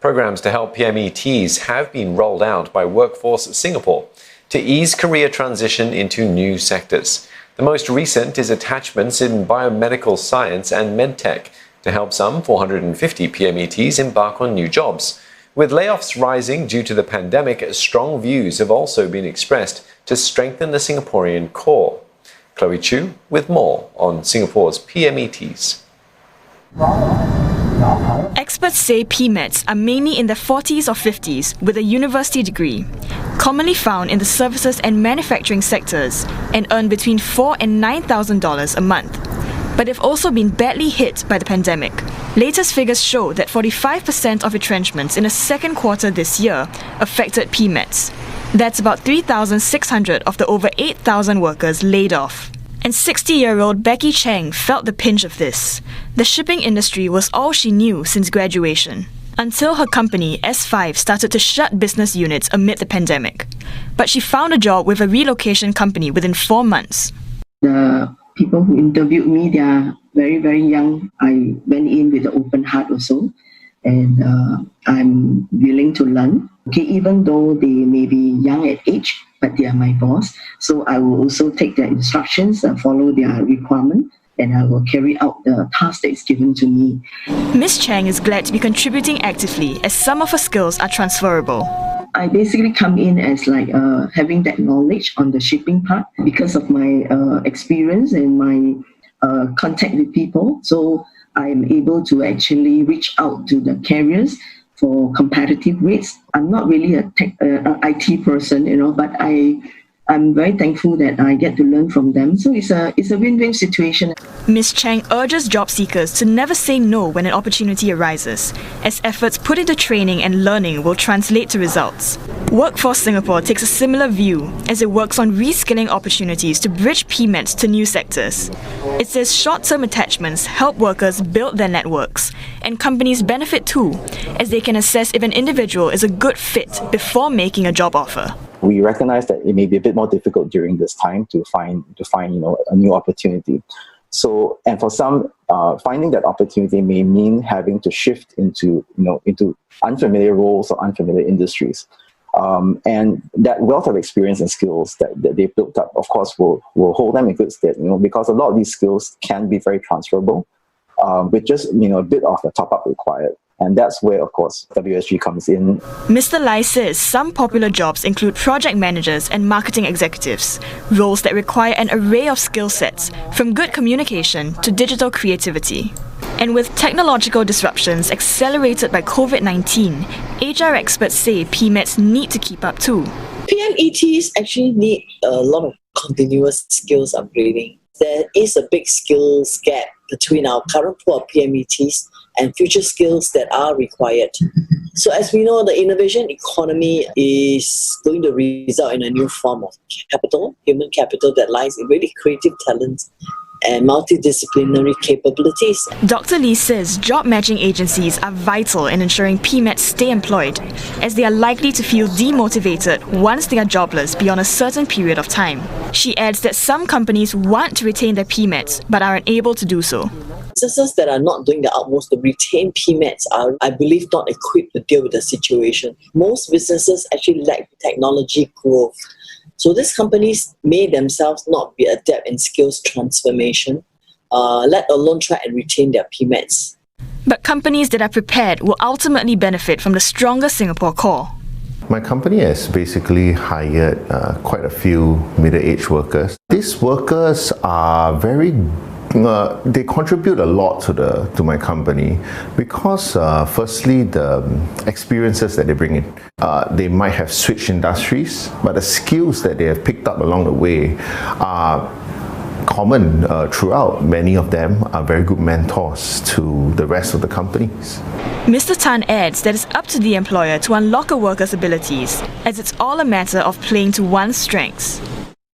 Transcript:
Programs to help PMETs have been rolled out by Workforce Singapore to ease career transition into new sectors. The most recent is attachments in biomedical science and medtech to help some 450 PMETs embark on new jobs. With layoffs rising due to the pandemic, strong views have also been expressed to strengthen the Singaporean core. Chloe Chu with more on Singapore's PMETs. Experts say PMETs are mainly in their 40s or 50s with a university degree, commonly found in the services and manufacturing sectors, and earn between $4,000 and $9,000 a month. But they've also been badly hit by the pandemic. Latest figures show that 45% of retrenchments in the second quarter this year affected PMETs. That's about 3,600 of the over 8,000 workers laid off. And 60-year-old Becky Cheng felt the pinch of this. The shipping industry was all she knew since graduation, until her company, S5, started to shut business units amid the pandemic. But she found a job with a relocation company within 4 months. The people who interviewed me, they are very, very young. I went in with an open heart also, and I'm willing to learn. Okay, even though they may be young at age, but they are my boss. So I will also take their instructions and follow their requirement, and I will carry out the task that is given to me. Ms. Cheng is glad to be contributing actively as some of her skills are transferable. I basically come in as like having that knowledge on the shipping part because of my experience and my contact with people. So I'm able to actually reach out to the carriers for competitive rates. I'm not really a IT person, but I'm very thankful that I get to learn from them. So it's a win-win situation. Ms. Cheng urges job seekers to never say no when an opportunity arises, as efforts put into training and learning will translate to results. Workforce Singapore takes a similar view as it works on reskilling opportunities to bridge PMETs to new sectors. It says short-term attachments help workers build their networks, and companies benefit too, as they can assess if an individual is a good fit before making a job offer. We recognize that it may be a bit more difficult during this time to find a new opportunity. So, and for some, finding that opportunity may mean having to shift into unfamiliar roles or unfamiliar industries. And that wealth of experience and skills that they've built up, of course, will hold them in good stead. Because a lot of these skills can be very transferable, with just a bit of a top up required. And that's where, of course, WSG comes in. Mr. Lai says some popular jobs include project managers and marketing executives, roles that require an array of skill sets, from good communication to digital creativity. And with technological disruptions accelerated by COVID-19, HR experts say PMETs need to keep up too. PMETs actually need a lot of continuous skills upgrading. There is a big skills gap between our current pool of PMETs and future skills that are required. So as we know, the innovation economy is going to result in a new form of capital, human capital that lies in really creative talents and multidisciplinary capabilities. Dr. Lee says job matching agencies are vital in ensuring PMETs stay employed, as they are likely to feel demotivated once they are jobless beyond a certain period of time. She adds that some companies want to retain their PMETs but are unable to do so. Businesses that are not doing the utmost to retain PMETs are, I believe, not equipped to deal with the situation. Most businesses actually lack technology growth. So these companies may themselves not be adept in skills transformation, let alone try and retain their PMETs. But companies that are prepared will ultimately benefit from the stronger Singapore core. My company has basically hired quite a few middle-aged workers. These workers are they contribute a lot to my company because firstly, the experiences that they bring in. They might have switched industries, but the skills that they have picked up along the way are common throughout. Many of them are very good mentors to the rest of the companies. Mr. Tan adds that it's up to the employer to unlock a worker's abilities, as it's all a matter of playing to one's strengths.